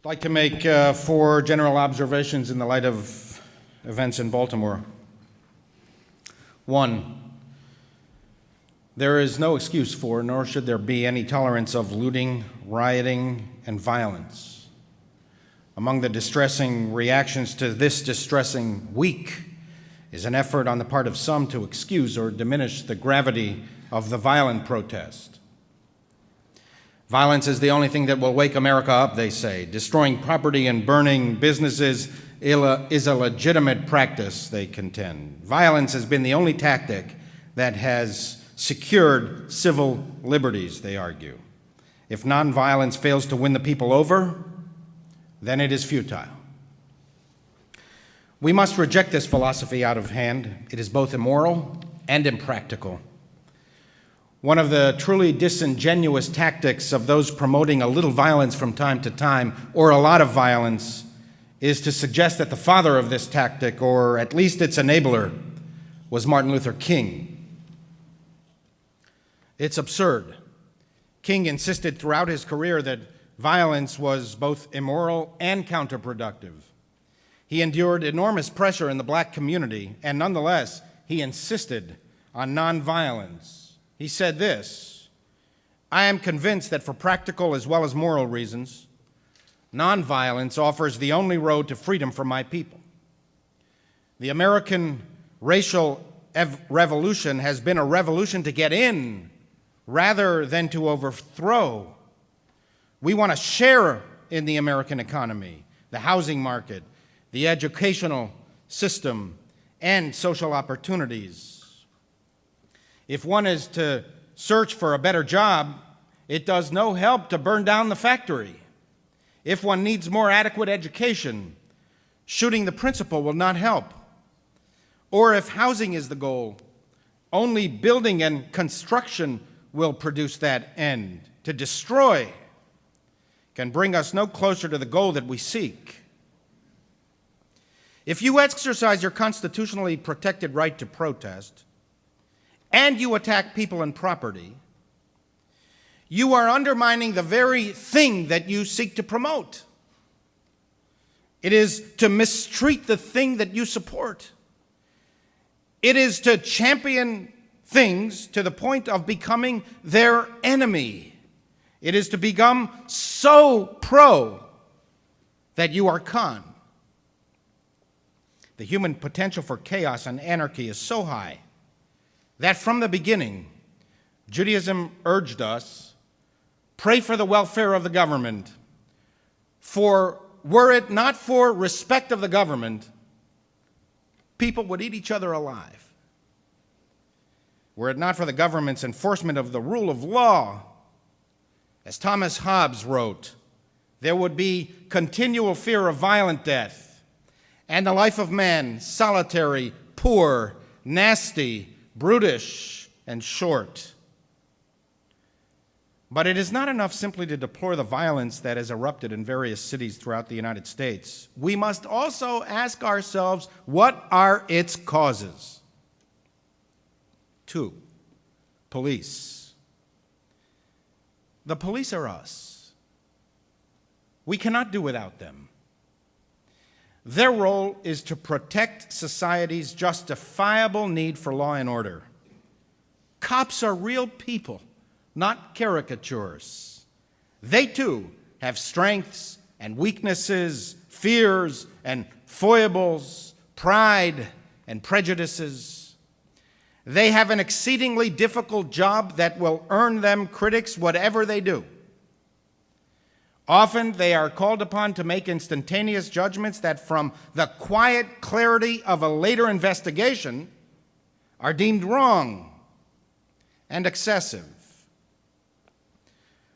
I'd like to make 4 general observations in the light of events in Baltimore. 1, there is no excuse for, nor should there be any tolerance of looting, rioting, and violence. Among the distressing reactions to this distressing week is an effort on the part of some to excuse or diminish the gravity of the violent protest. Violence is the only thing that will wake America up, they say. Destroying property and burning businesses is a legitimate practice, they contend. Violence has been the only tactic that has secured civil liberties, they argue. If nonviolence fails to win the people over, then it is futile. We must reject this philosophy out of hand. It is both immoral and impractical. One of the truly disingenuous tactics of those promoting a little violence from time to time, or a lot of violence, is to suggest that the father of this tactic, or at least its enabler, was Martin Luther King. It's absurd. King insisted throughout his career that violence was both immoral and counterproductive. He endured enormous pressure in the black community, and nonetheless, he insisted on nonviolence. He said this: "I am convinced that for practical as well as moral reasons, nonviolence offers the only road to freedom for my people. The American racial revolution has been a revolution to get in rather than to overthrow. We want to share in the American economy, the housing market, the educational system, and social opportunities. If one is to search for a better job, it does no help to burn down the factory. If one needs more adequate education, shooting the principal will not help. Or if housing is the goal, only building and construction will produce that end. To destroy can bring us no closer to the goal that we seek. If you exercise your constitutionally protected right to protest, and you attack people and property, you are undermining the very thing that you seek to promote. It is to mistreat the thing that you support. It is to champion things to the point of becoming their enemy. It is to become so pro that you are con. The human potential for chaos and anarchy is so high that from the beginning, Judaism urged us, pray for the welfare of the government, for were it not for respect of the government, people would eat each other alive. Were it not for the government's enforcement of the rule of law, as Thomas Hobbes wrote, there would be continual fear of violent death, and the life of man solitary, poor, nasty, brutish, and short. But it is not enough simply to deplore the violence that has erupted in various cities throughout the United States. We must also ask ourselves, what are its causes? 2, police. The police are us. We cannot do without them. Their role is to protect society's justifiable need for law and order. Cops are real people, not caricatures. They too have strengths and weaknesses, fears and foibles, pride and prejudices. They have an exceedingly difficult job that will earn them critics whatever they do. Often they are called upon to make instantaneous judgments that from the quiet clarity of a later investigation are deemed wrong and excessive.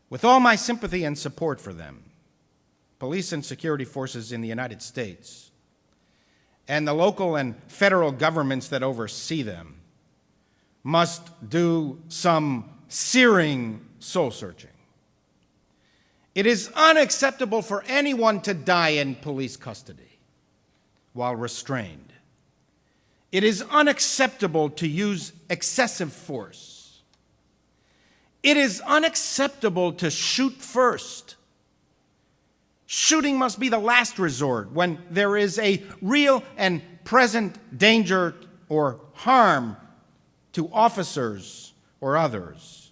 With all my sympathy and support for them, police and security forces in the United States and the local and federal governments that oversee them must do some searing soul searching. It is unacceptable for anyone to die in police custody while restrained. It is unacceptable to use excessive force. It is unacceptable to shoot first. Shooting must be the last resort when there is a real and present danger or harm to officers or others.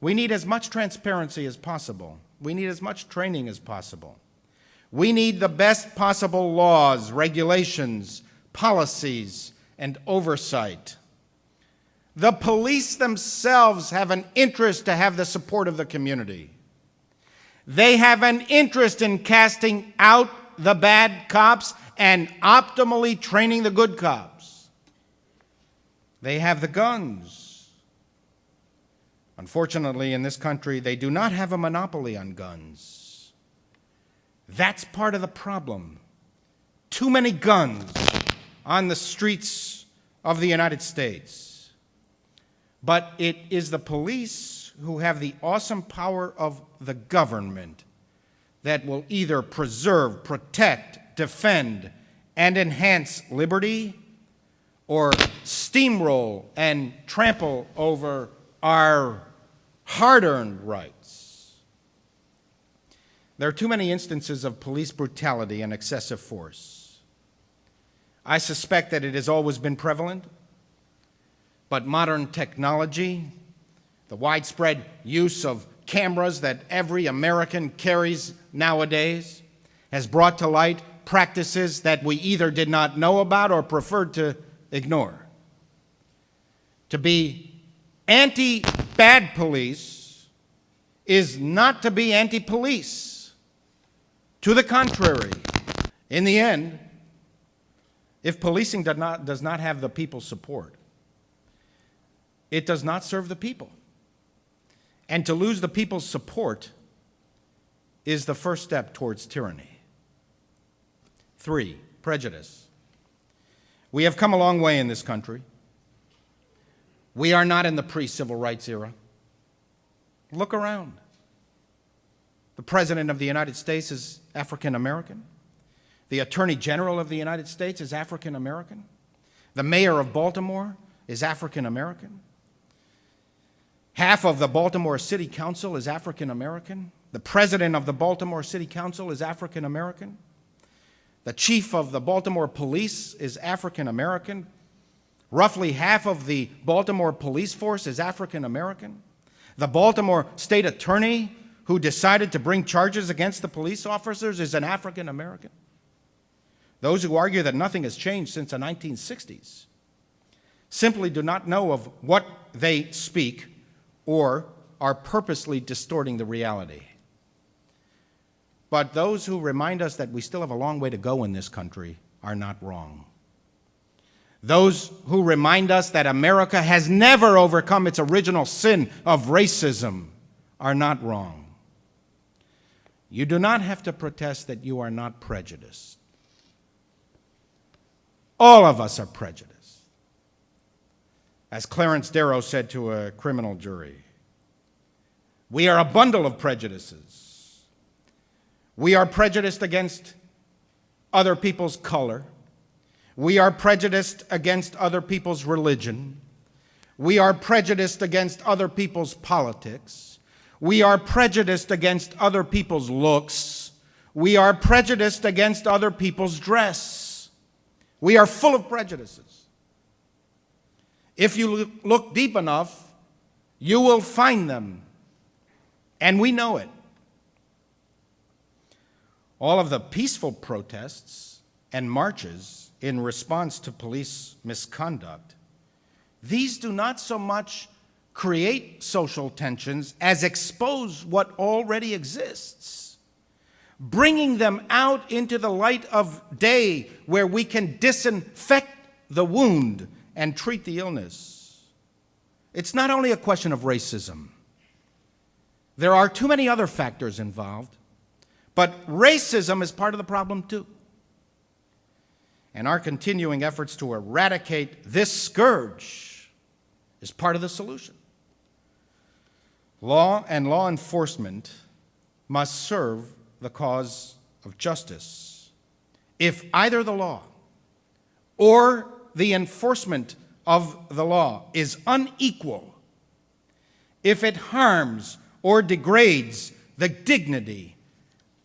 We need as much transparency as possible. We need as much training as possible. We need the best possible laws, regulations, policies, and oversight. The police themselves have an interest to have the support of the community. They have an interest in casting out the bad cops and optimally training the good cops. They have the guns. Unfortunately, in this country, they do not have a monopoly on guns. That's part of the problem. Too many guns on the streets of the United States. But it is the police who have the awesome power of the government that will either preserve, protect, defend, and enhance liberty, or steamroll and trample over our hard-earned rights. There are too many instances of police brutality and excessive force. I suspect that it has always been prevalent, but modern technology, the widespread use of cameras that every American carries nowadays, has brought to light practices that we either did not know about or preferred to ignore. To be anti-bad police is not to be anti-police. To the contrary, in the end, if policing does not have the people's support, it does not serve the people. And to lose the people's support is the first step towards tyranny. 3, prejudice. We have come a long way in this country. We are not in the pre-civil rights era. Look around. The President of the United States is African American. The Attorney General of the United States is African American. The Mayor of Baltimore is African American. Half of the Baltimore City Council is African American. The President of the Baltimore City Council is African American. The Chief of the Baltimore Police is African American. Roughly half of the Baltimore police force is African American. The Baltimore State Attorney, who decided to bring charges against the police officers, is an African American. Those who argue that nothing has changed since the 1960s simply do not know of what they speak or are purposely distorting the reality. But those who remind us that we still have a long way to go in this country are not wrong. Those who remind us that America has never overcome its original sin of racism are not wrong. You do not have to protest that you are not prejudiced. All of us are prejudiced. As Clarence Darrow said to a criminal jury, we are a bundle of prejudices. We are prejudiced against other people's color. We are prejudiced against other people's religion. We are prejudiced against other people's politics. We are prejudiced against other people's looks. We are prejudiced against other people's dress. We are full of prejudices. If you look deep enough, you will find them, and we know it. All of the peaceful protests and marches in response to police misconduct, these do not so much create social tensions as expose what already exists, bringing them out into the light of day where we can disinfect the wound and treat the illness. It's not only a question of racism. There are too many other factors involved, but racism is part of the problem too. And our continuing efforts to eradicate this scourge is part of the solution. Law and law enforcement must serve the cause of justice. If either the law or the enforcement of the law is unequal, if it harms or degrades the dignity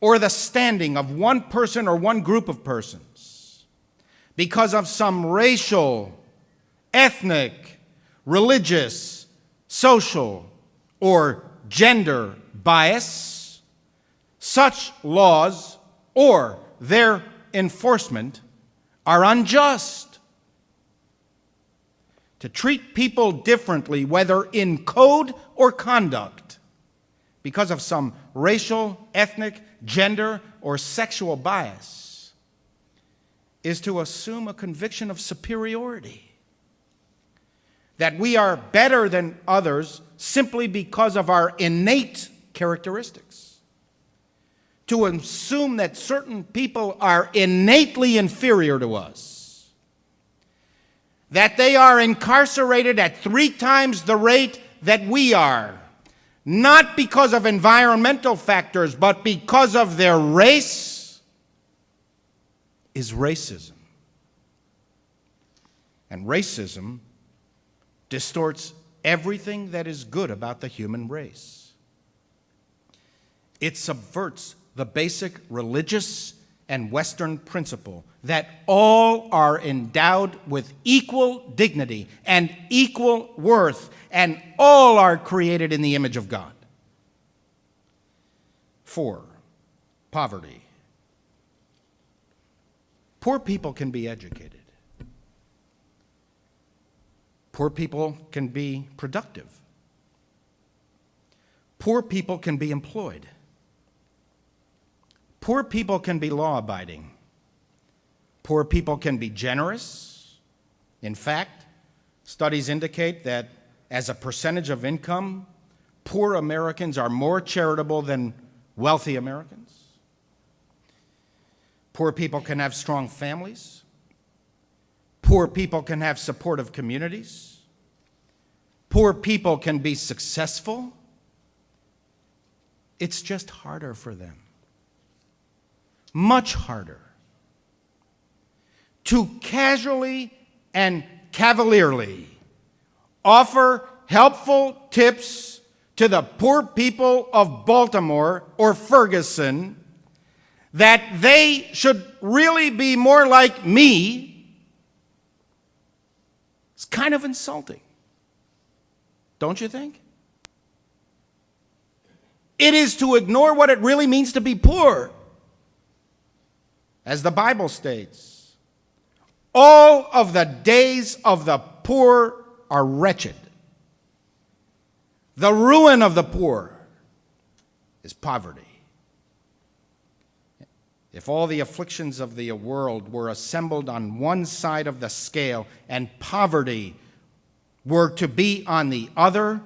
or the standing of one person or one group of persons because of some racial, ethnic, religious, social, or gender bias, such laws or their enforcement are unjust. To treat people differently, whether in code or conduct, because of some racial, ethnic, gender, or sexual bias, is to assume a conviction of superiority, that we are better than others simply because of our innate characteristics. To assume that certain people are innately inferior to us, that they are incarcerated at 3 times the rate that we are, not because of environmental factors, but because of their race, is racism. And racism distorts everything that is good about the human race. It subverts the basic religious and Western principle that all are endowed with equal dignity and equal worth, and all are created in the image of God. 4, poverty. Poor people can be educated. Poor people can be productive. Poor people can be employed. Poor people can be law-abiding. Poor people can be generous. In fact, studies indicate that as a percentage of income, poor Americans are more charitable than wealthy Americans. Poor people can have strong families. Poor people can have supportive communities. Poor people can be successful. It's just harder for them. Much harder. To casually and cavalierly offer helpful tips to the poor people of Baltimore or Ferguson that they should really be more like me, it's kind of insulting. Don't you think? It is to ignore what it really means to be poor. As the Bible states, all of the days of the poor are wretched. The ruin of the poor is poverty. If all the afflictions of the world were assembled on one side of the scale and poverty were to be on the other,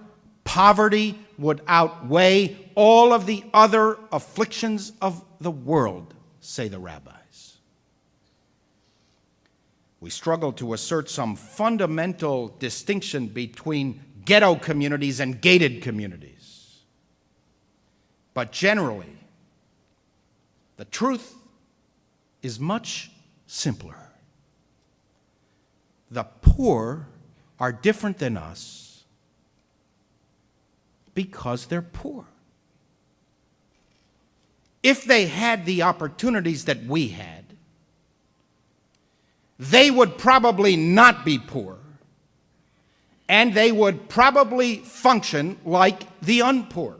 poverty would outweigh all of the other afflictions of the world, say the rabbis. We struggle to assert some fundamental distinction between ghetto communities and gated communities. But generally, the truth is much simpler. The poor are different than us because they're poor. If they had the opportunities that we had, they would probably not be poor, and they would probably function like the unpoor.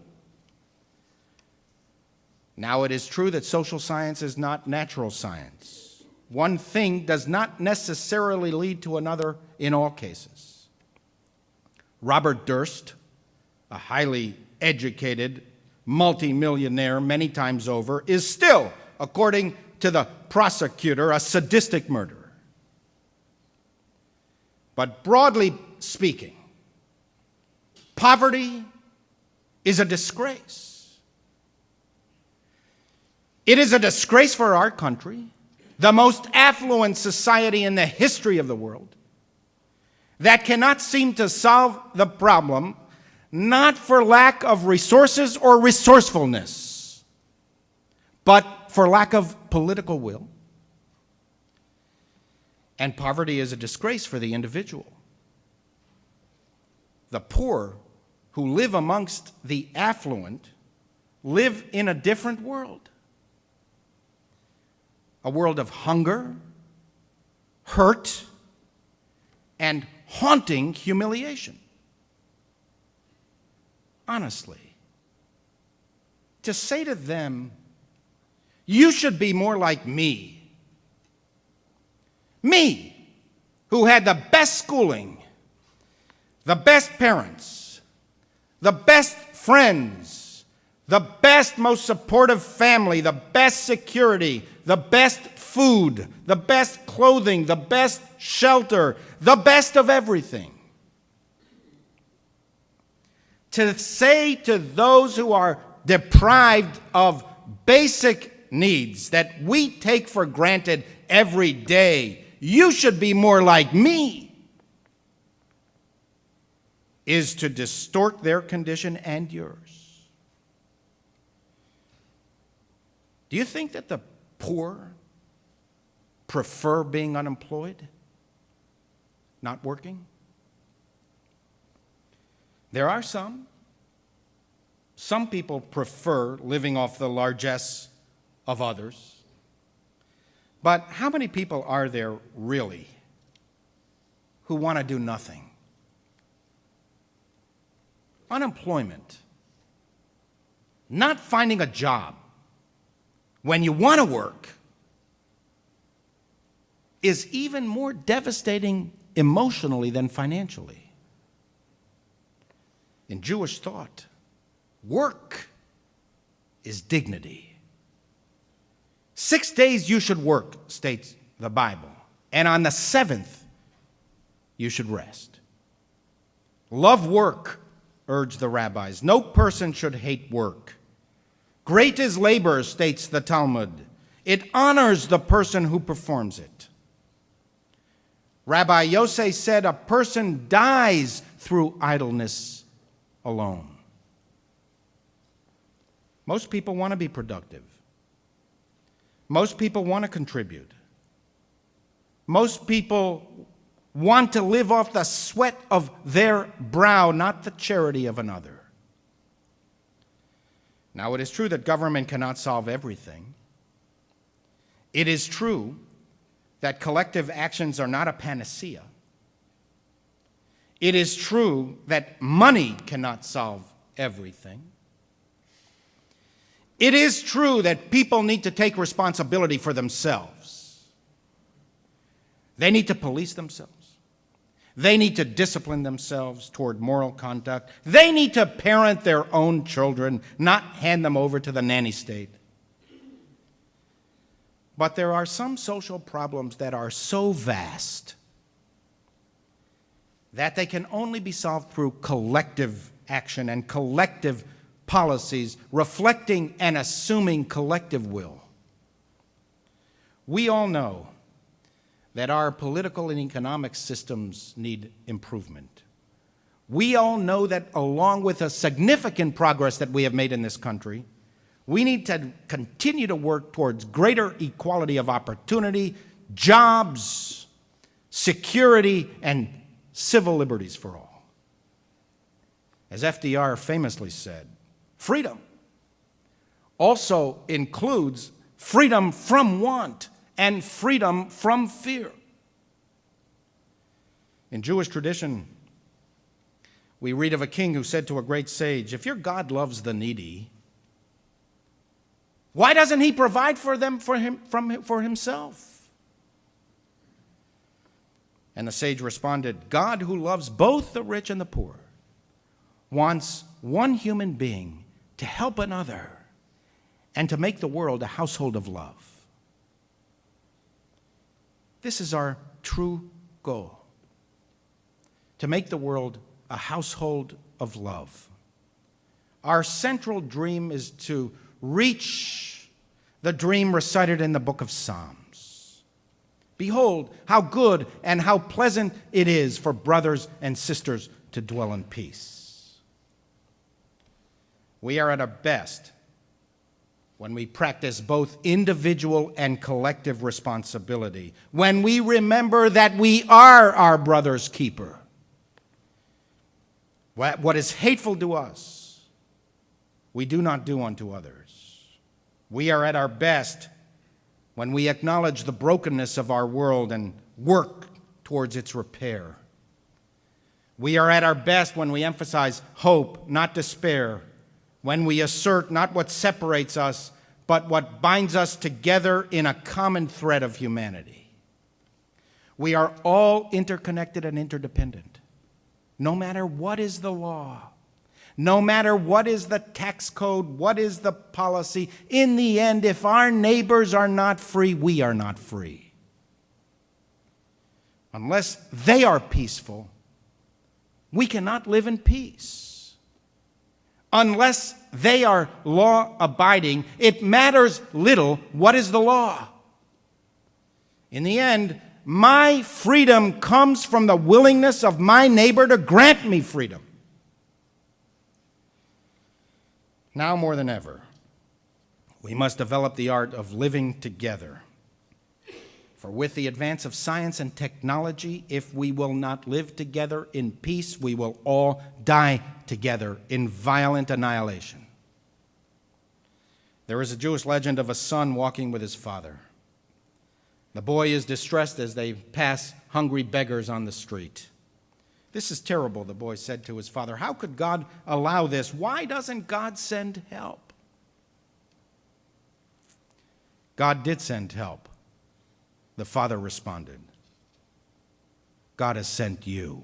Now, it is true that social science is not natural science. One thing does not necessarily lead to another in all cases. Robert Durst, a highly educated multimillionaire many times over, is still, according to the prosecutor, a sadistic murderer. But broadly speaking, poverty is a disgrace. It is a disgrace for our country, the most affluent society in the history of the world, that cannot seem to solve the problem, not for lack of resources or resourcefulness, but for lack of political will. And poverty is a disgrace for the individual. The poor who live amongst the affluent live in a different world. a world of hunger, hurt, and haunting humiliation. Honestly, to say to them, you should be more like me, who had the best schooling, the best parents, the best friends, the best, most supportive family, the best security, the best food, the best clothing, the best shelter, the best of everything. To say to those who are deprived of basic needs that we take for granted every day, you should be more like me, is to distort their condition and yours. Do you think that the poor prefer being unemployed, not working? There are some. Some people prefer living off the largesse of others. But how many people are there really who want to do nothing? Unemployment, not finding a job when you want to work, is even more devastating emotionally than financially. In Jewish thought, work is dignity. 6 days you should work, states the Bible, and on the seventh you should rest. Love work, urge the rabbis. No person should hate work. Great is labor, states the Talmud. It honors the person who performs it. Rabbi Yosef said a person dies through idleness alone. Most people want to be productive. Most people want to contribute. Most people want to live off the sweat of their brow, not the charity of another. Now, it is true that government cannot solve everything. It is true that collective actions are not a panacea. It is true that money cannot solve everything. It is true that people need to take responsibility for themselves. They need to police themselves. They need to discipline themselves toward moral conduct. They need to parent their own children, not hand them over to the nanny state. But there are some social problems that are so vast that they can only be solved through collective action and collective policies reflecting and assuming collective will. We all know that our political and economic systems need improvement. We all know that along with the significant progress that we have made in this country, we need to continue to work towards greater equality of opportunity, jobs, security, and civil liberties for all. As FDR famously said, freedom also includes freedom from want and freedom from fear. In Jewish tradition, we read of a king who said to a great sage, if your God loves the needy, why doesn't he provide for them for himself? And the sage responded, God, who loves both the rich and the poor, wants one human being to help another and to make the world a household of love. This is our true goal, to make the world a household of love. Our central dream is to reach the dream recited in the book of Psalms. Behold, how good and how pleasant it is for brothers and sisters to dwell in peace. We are at our best when we practice both individual and collective responsibility, when we remember that we are our brother's keeper. What is hateful to us, we do not do unto others. We are at our best when we acknowledge the brokenness of our world and work towards its repair. We are at our best when we emphasize hope, not despair, when we assert not what separates us, but what binds us together in a common thread of humanity. We are all interconnected and interdependent. No matter what is the law, no matter what is the tax code, what is the policy, in the end, if our neighbors are not free, we are not free. Unless they are peaceful, we cannot live in peace. Unless they are law-abiding, it matters little what is the law. In the end, my freedom comes from the willingness of my neighbor to grant me freedom. Now more than ever, we must develop the art of living together. For with the advance of science and technology, if we will not live together in peace, we will all die together in violent annihilation. There is a Jewish legend of a son walking with his father. The boy is distressed as they pass hungry beggars on the street. "This is terrible," the boy said to his father. "How could God allow this? Why doesn't God send help?" "God did send help," the father responded. "God has sent you."